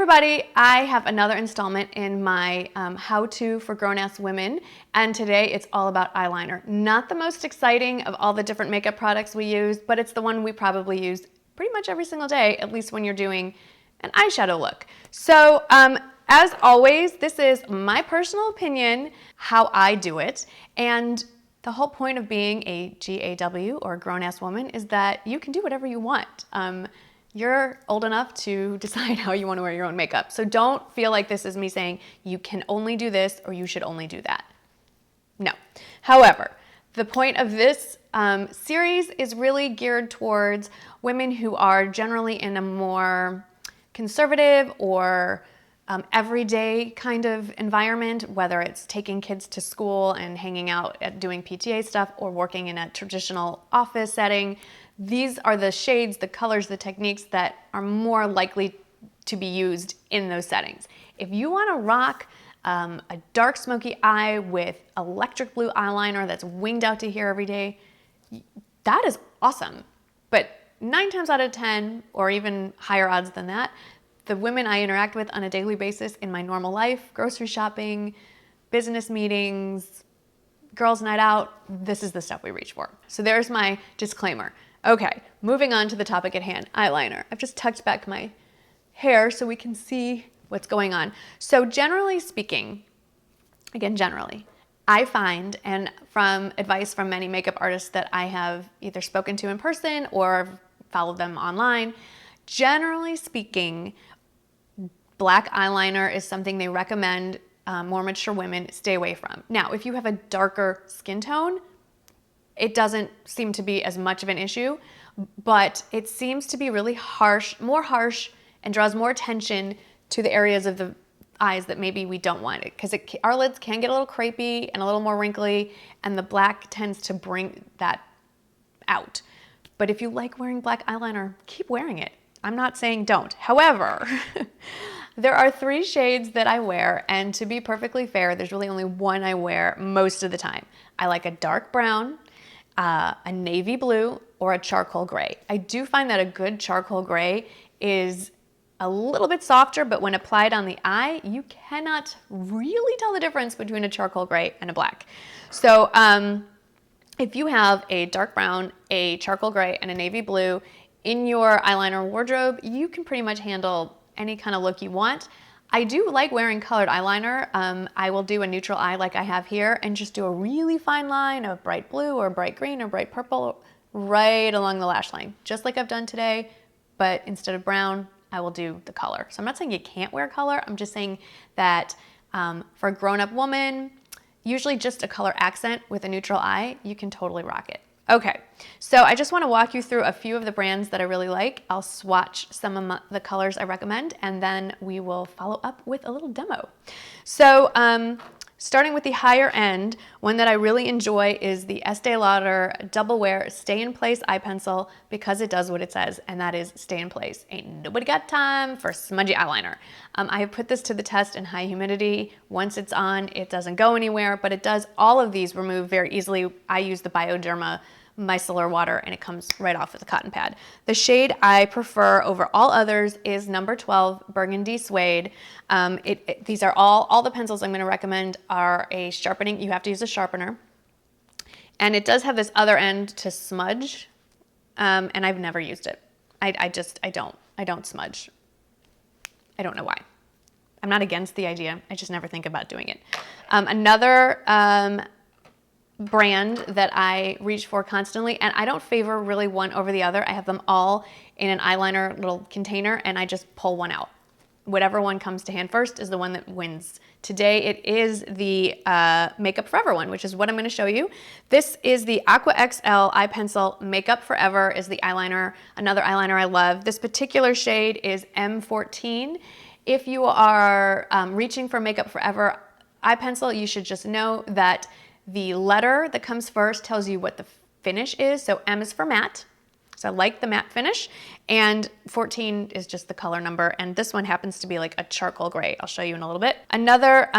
everybody, I have another installment in my how-to for grown-ass women, and today it's all about eyeliner. Not the most exciting of all the different makeup products we use, but it's the one we probably use pretty much every single day, at least when you're doing an eyeshadow look. So as always, this is my personal opinion, how I do it, and the whole point of being a G.A.W. or grown-ass woman is that you can do whatever you want. You're old enough to decide how you want to wear your own makeup. So don't feel like this is me saying you can only do this or you should only do that. No. However, the point of this series is really geared towards women who are generally in a more conservative or everyday kind of environment, whether it's taking kids to school and hanging out at doing PTA stuff or working in a traditional office setting. These are the shades, the colors, the techniques that are more likely to be used in those settings. If you want to rock a dark smoky eye with electric blue eyeliner that's winged out to here every day, that is awesome. But 9 times out of 10, or even higher odds than that, the women I interact with on a daily basis in my normal life, grocery shopping, business meetings, girls' night out, this is the stuff we reach for. So there's my disclaimer. Okay, moving on to the topic at hand, eyeliner. I've just tucked back my hair so we can see what's going on. So generally speaking, again, generally, I find, and from advice from many makeup artists that I have either spoken to in person or followed them online, generally speaking, black eyeliner is something they recommend more mature women stay away from. Now, if you have a darker skin tone, it doesn't seem to be as much of an issue, but it seems to be really harsh, more harsh, and draws more attention to the areas of the eyes that maybe we don't want it, because our lids can get a little crepey and a little more wrinkly, and the black tends to bring that out. But if you like wearing black eyeliner, keep wearing it. I'm not saying don't. However, there are 3 shades that I wear, and to be perfectly fair, there's really only one I wear most of the time. I like a dark brown, a navy blue, or a charcoal gray. I do find that a good charcoal gray is a little bit softer, but when applied on the eye, you cannot really tell the difference between a charcoal gray and a black. So if you have a dark brown, a charcoal gray, and a navy blue in your eyeliner wardrobe, you can pretty much handle any kind of look you want. I do like wearing colored eyeliner. I will do a neutral eye like I have here and just do a really fine line of bright blue or bright green or bright purple right along the lash line, just like I've done today, but instead of brown, I will do the color. So I'm not saying you can't wear color. I'm just saying that for a grown-up woman, usually just a color accent with a neutral eye, you can totally rock it. Okay, so I just want to walk you through a few of the brands that I really like. I'll swatch some of the colors I recommend, and then we will follow up with a little demo. So starting with the higher end, one that I really enjoy is the Estee Lauder Double Wear Stay in Place Eye Pencil, because it does what it says, and that is stay in place. Ain't nobody got time for smudgy eyeliner. I have put this to the test in high humidity. Once it's on, it doesn't go anywhere, but it does all of these remove very easily. I use the Bioderma micellar water, and it comes right off with the cotton pad. The shade I prefer over all others is number 12 Burgundy Suede. These are all the pencils I'm going to recommend are a sharpening. You have to use a sharpener, and it does have this other end to smudge, and I've never used it. I don't smudge. I don't know why. I'm not against the idea. I just never think about doing it. Another brand that I reach for constantly, and I don't favor really one over the other. I have them all in an eyeliner little container, and I just pull one out. Whatever one comes to hand first is the one that wins. Today it is the Makeup Forever one, which is what I'm going to show you. This is the Aqua XL Eye Pencil. Makeup Forever is the eyeliner, another eyeliner I love. This particular shade is M14. If you are reaching for Makeup Forever eye pencil, you should just know that the letter that comes first tells you what the finish is. So M is for matte. So I like the matte finish. And 14 is just the color number. And this one happens to be like a charcoal gray. I'll show you in a little bit. Another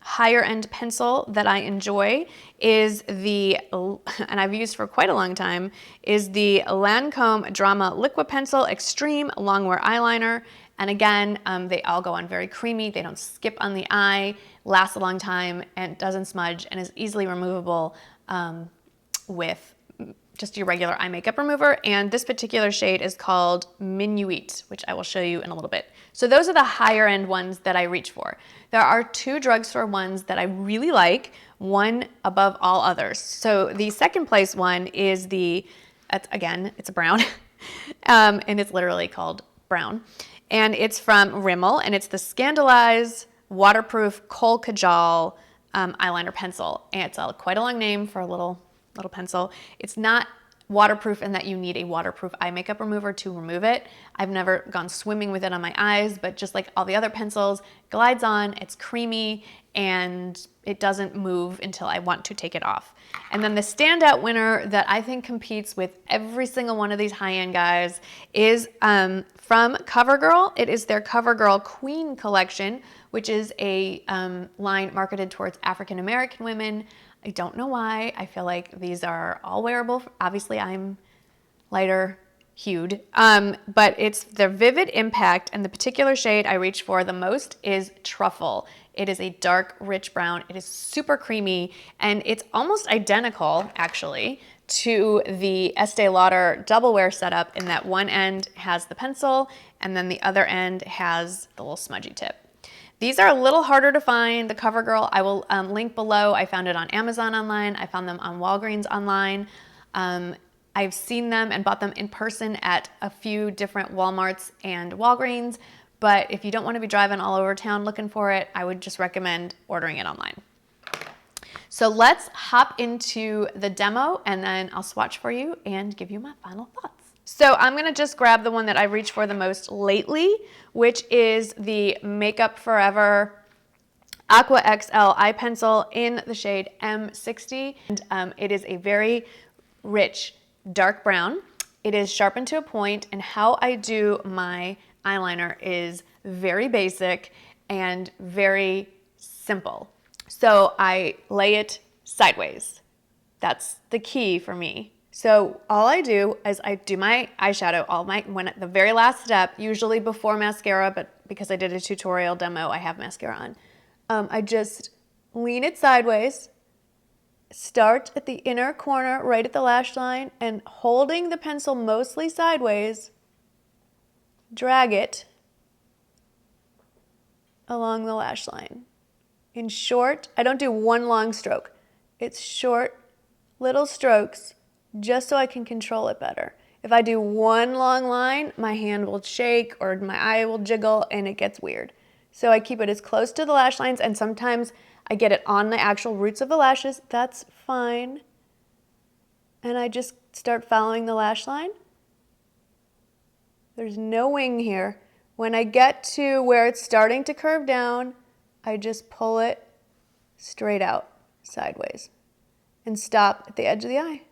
higher end pencil that I enjoy is the, and I've used for quite a long time, is the Lancome Drama Liquid Pencil Extreme Longwear Eyeliner. And again, they all go on very creamy. They don't skip on the eye, last a long time, and doesn't smudge, and is easily removable with just your regular eye makeup remover. And this particular shade is called Minuit, which I will show you in a little bit. So those are the higher end ones that I reach for. There are 2 drugstore ones that I really like, one above all others. So the second place one is again, it's a brown, and it's literally called brown. And it's from Rimmel, and it's the Scandalize Waterproof Kohl Kajal eyeliner pencil. And it's quite a long name for a little pencil. It's not waterproof in that you need a waterproof eye makeup remover to remove it. I've never gone swimming with it on my eyes, but just like all the other pencils, glides on, it's creamy, and it doesn't move until I want to take it off. And then the standout winner that I think competes with every single one of these high-end guys is from Covergirl. It is their Covergirl Queen collection, which is a line marketed towards African-American women. I don't know why. I feel like these are all wearable. Obviously, I'm lighter hued, but it's the Vivid Impact, and the particular shade I reach for the most is Truffle. It is a dark, rich brown. It is super creamy, and it's almost identical, actually, to the Estee Lauder double wear setup in that one end has the pencil, and then the other end has the little smudgy tip. These are a little harder to find. The Covergirl, I will link below. I found it on Amazon online. I found them on Walgreens online. I've seen them and bought them in person at a few different Walmarts and Walgreens. But if you don't want to be driving all over town looking for it, I would just recommend ordering it online. So let's hop into the demo, and then I'll swatch for you and give you my final thoughts. So I'm gonna just grab the one that I've reached for the most lately, which is the Makeup Forever Aqua XL Eye Pencil in the shade M60. And it is a very rich, dark brown. It is sharpened to a point, and how I do my eyeliner is very basic and very simple. So I lay it sideways. That's the key for me. So all I do is I do my eyeshadow, when at the very last step, usually before mascara, but because I did a tutorial demo, I have mascara on. I just lean it sideways, start at the inner corner, right at the lash line, and holding the pencil mostly sideways, drag it along the lash line. In short, I don't do one long stroke. It's short, little strokes, just so I can control it better. If I do one long line, my hand will shake or my eye will jiggle and it gets weird. So I keep it as close to the lash lines, and sometimes I get it on the actual roots of the lashes. That's fine. And I just start following the lash line. There's no wing here. When I get to where it's starting to curve down, I just pull it straight out sideways and stop at the edge of the eye.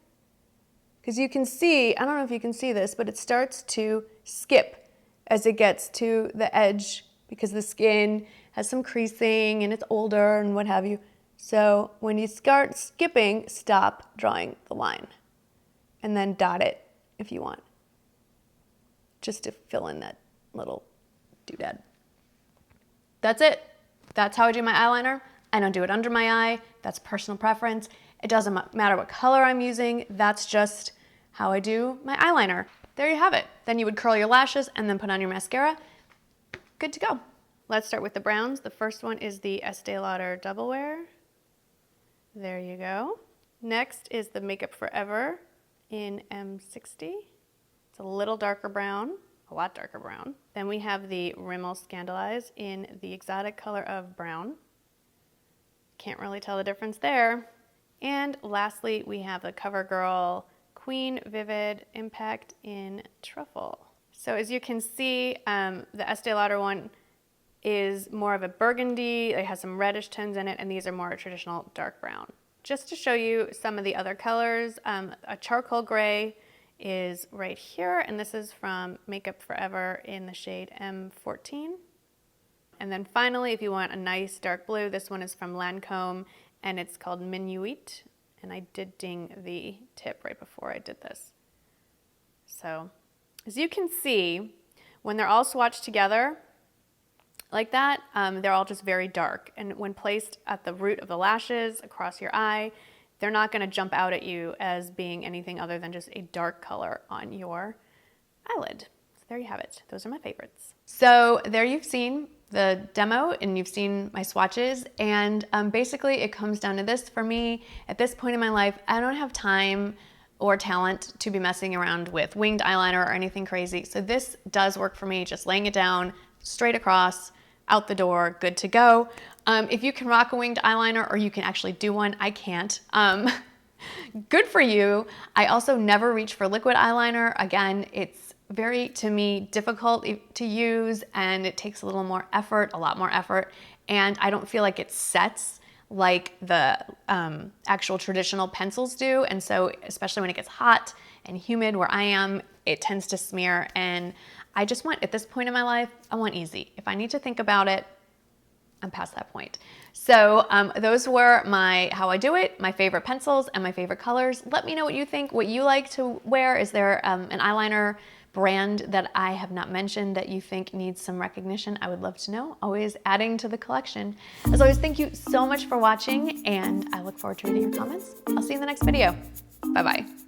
Because you can see, I don't know if you can see this, but it starts to skip as it gets to the edge because the skin has some creasing and it's older and what have you. So when you start skipping, stop drawing the line and then dot it if you want, just to fill in that little doodad. That's it. That's how I do my eyeliner. I don't do it under my eye. That's personal preference. It doesn't matter what color I'm using. That's just how I do my eyeliner. There you have it. Then you would curl your lashes and then put on your mascara. Good to go. Let's start with the browns. The first one is the Estee Lauder Double Wear. There you go. Next is the Makeup Forever in M60. It's a little darker brown, a lot darker brown. Then we have the Rimmel Scandalize in the exotic color of brown. Can't really tell the difference there. And lastly, we have the Covergirl Queen Vivid Impact in Truffle. So as you can see, the Estee Lauder one is more of a burgundy. It has some reddish tones in it, and these are more traditional dark brown. Just to show you some of the other colors, a charcoal gray is right here, and this is from Makeup Forever in the shade M14. And then finally, if you want a nice dark blue, this one is from Lancome, and it's called Minuit. And I did ding the tip right before I did this. So as you can see, When they're all swatched together like that, they're all just very dark. And when placed at the root of the lashes, across your eye, they're not gonna jump out at you as being anything other than just a dark color on your eyelid. So there you have it. Those are my favorites. So there you've seen the demo and you've seen my swatches, and basically it comes down to this for me. At this point in my life, I don't have time or talent to be messing around with winged eyeliner or anything crazy. So this does work for me, just laying it down, straight across, out the door, good to go. If you can rock a winged eyeliner or you can actually do one, I can't. Good for you. I also never reach for liquid eyeliner. Again, it's very, to me, difficult to use, and it takes a little more effort, a lot more effort, and I don't feel like it sets like the actual traditional pencils do. And so, especially when it gets hot and humid where I am, it tends to smear, and I just want, at this point in my life, I want easy. If I need to think about it, I'm past that point. So those were my how I do it, my favorite pencils and my favorite colors. Let me know what you think, what you like to wear. Is there an eyeliner brand that I have not mentioned that you think needs some recognition? I would love to know. Always adding to the collection. As always, thank you so much for watching, and I look forward to reading your comments. I'll see you in the next video. Bye-bye.